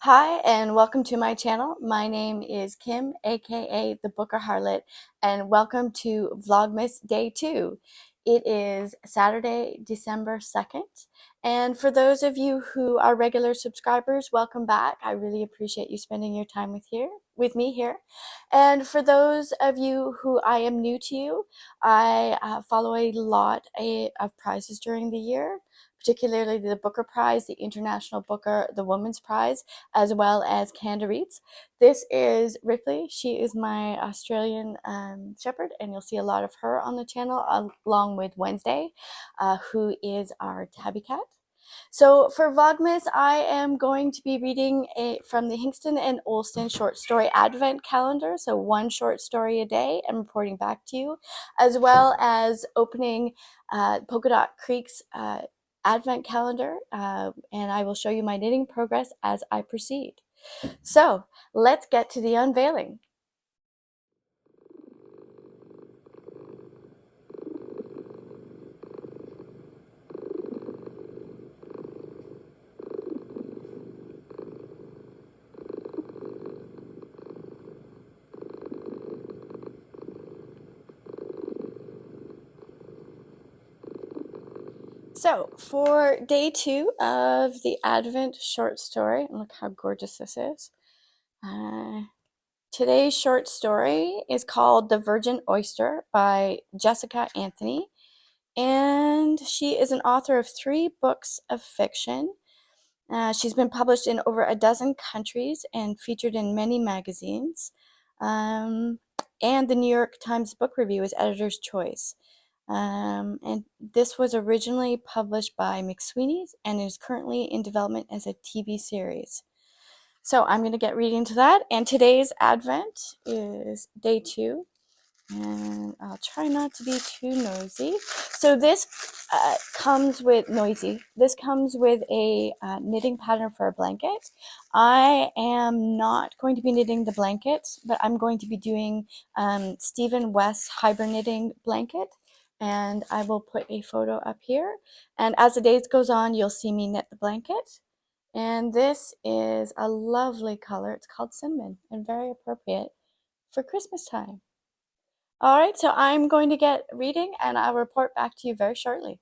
Hi, and welcome to my channel. My name is Kim, aka the Booker Harlot, and welcome to Vlogmas Day 2. It is Saturday, December 2nd, and for those of you who are regular subscribers, welcome back. I really appreciate you spending your time with me here. And for those of you who I am new to you, I follow a lot of prizes during the year, particularly the Booker Prize, the International Booker, the Women's Prize, as well as Canada Reads. This is Ripley. She is my Australian Shepherd, and you'll see a lot of her on the channel, along with Wednesday, who is our tabby cat. So for Vlogmas, I am going to be reading from the Hingston and Olsen short story advent calendar, so one short story a day, and reporting back to you, as well as opening Polka Creek's advent calendar, and I will show you my knitting progress as I proceed. So let's get to the unveiling. So for day 2 of the Advent short story, look how gorgeous this is. Today's short story is called The Virgin Oyster by Jessica Anthony, and she is an author of 3 books of fiction. She's been published in over a dozen countries and featured in many magazines. And the New York Times Book Review is editor's choice. And this was originally published by McSweeney's and is currently in development as a TV series. So I'm going to get reading to that. And today's Advent is day 2. And I'll try not to be too nosy. So this comes with This comes with a knitting pattern for a blanket. I am not going to be knitting the blanket, but I'm going to be doing Stephen West's Hybrid Knitting blanket. And I will put a photo up here. And as the days goes on, you'll see me knit the blanket. And this is a lovely color. It's called Cinnamon and very appropriate for Christmas time. All right, so I'm going to get reading and I'll report back to you very shortly.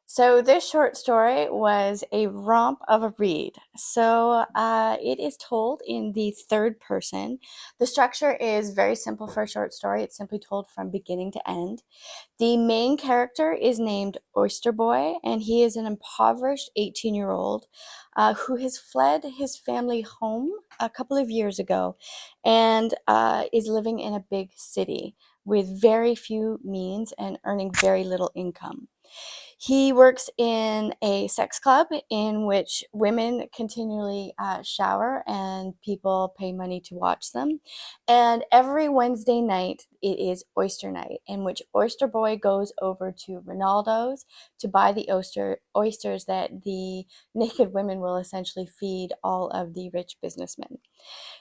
So this short story was a romp of a read. So it is told in the third person. The structure is very simple for a short story. It's simply told from beginning to end. The main character is named Oyster Boy, and he is an impoverished 18-year-old who has fled his family home a couple of years ago and is living in a big city with very few means and earning very little income. He works in a sex club in which women continually shower and people pay money to watch them. And every Wednesday night, it is oyster night, in which Oyster Boy goes over to Ronaldo's to buy the oysters that the naked women will essentially feed all of the rich businessmen.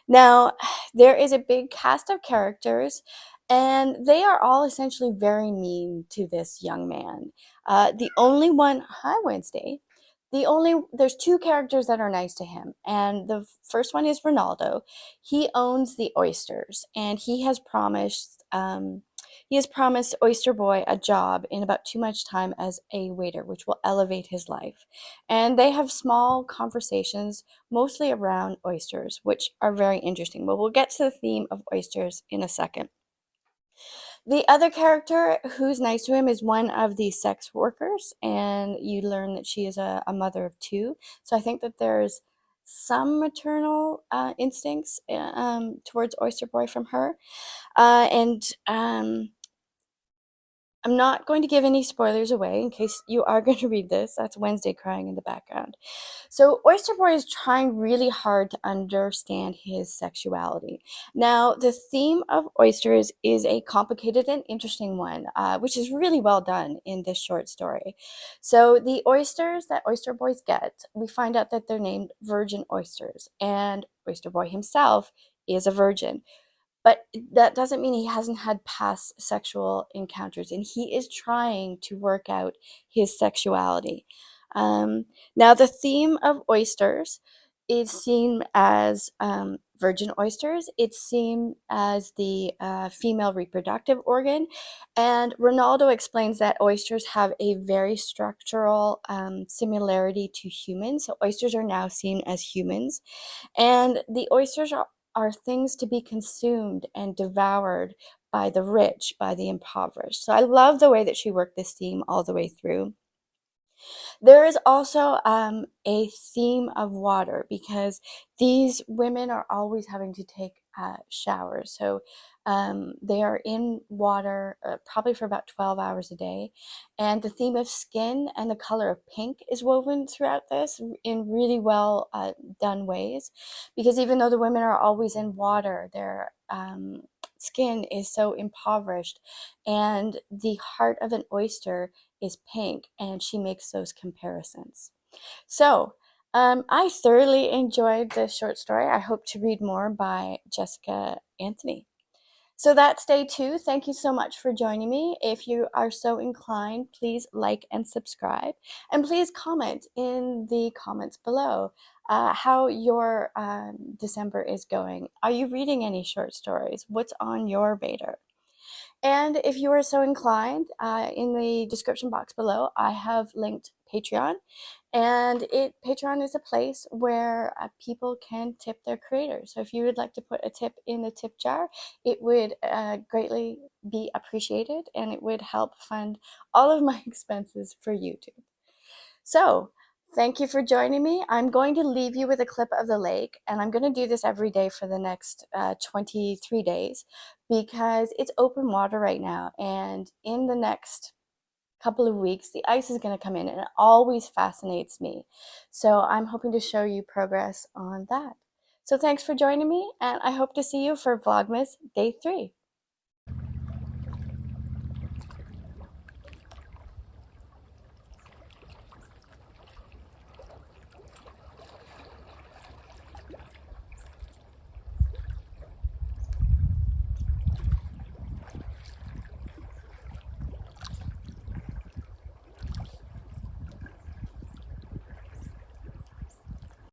Now, there is a big cast of characters, and they are all essentially very mean to this young man. The only one, hi Wednesday, there's 2 characters that are nice to him, and the first one is Ronaldo. He owns the oysters, and he has promised Oyster Boy a job in about too much time as a waiter, which will elevate his life. And they have small conversations, mostly around oysters, which are very interesting. But we'll get to the theme of oysters in a second. The other character who's nice to him is one of the sex workers, and you learn that she is a mother of 2. So I think that there's some maternal instincts towards Oyster Boy from her. And I'm not going to give any spoilers away in case you are going to read this. That's Wednesday crying in the background. So Oyster Boy is trying really hard to understand his sexuality. Now, the theme of oysters is a complicated and interesting one, which is really well done in this short story. So the oysters that Oyster Boys get, we find out that they're named virgin oysters, and Oyster Boy himself is a virgin. But that doesn't mean he hasn't had past sexual encounters, and he is trying to work out his sexuality. Now, the theme of oysters is seen as virgin oysters. It's seen as the female reproductive organ. And Ronaldo explains that oysters have a very structural similarity to humans. So oysters are now seen as humans. And the oysters are things to be consumed and devoured by the rich, by the impoverished. So I love the way that she worked this theme all the way through. There is also a theme of water because these women are always having to take showers. So they are in water probably for about 12 hours a day. And the theme of skin and the color of pink is woven throughout this in really well done ways. Because even though the women are always in water, their skin is so impoverished. And the heart of an oyster is pink, and she makes those comparisons. So, I thoroughly enjoyed this short story. I hope to read more by Jessica Anthony. So that's day 2. Thank you so much for joining me. If you are so inclined, please like and subscribe. And please comment in the comments below how your December is going. Are you reading any short stories? What's on your radar? And if you are so inclined, in the description box below, I have linked Patreon. And Patreon is a place where people can tip their creators. So if you would like to put a tip in the tip jar, it would greatly be appreciated, and it would help fund all of my expenses for YouTube. So thank you for joining me. I'm going to leave you with a clip of the lake, and I'm going to do this every day for the next 23 days because it's open water right now. And in the next couple of weeks, the ice is going to come in, and it always fascinates me. So I'm hoping to show you progress on that. So thanks for joining me, and I hope to see you for Vlogmas Day 3.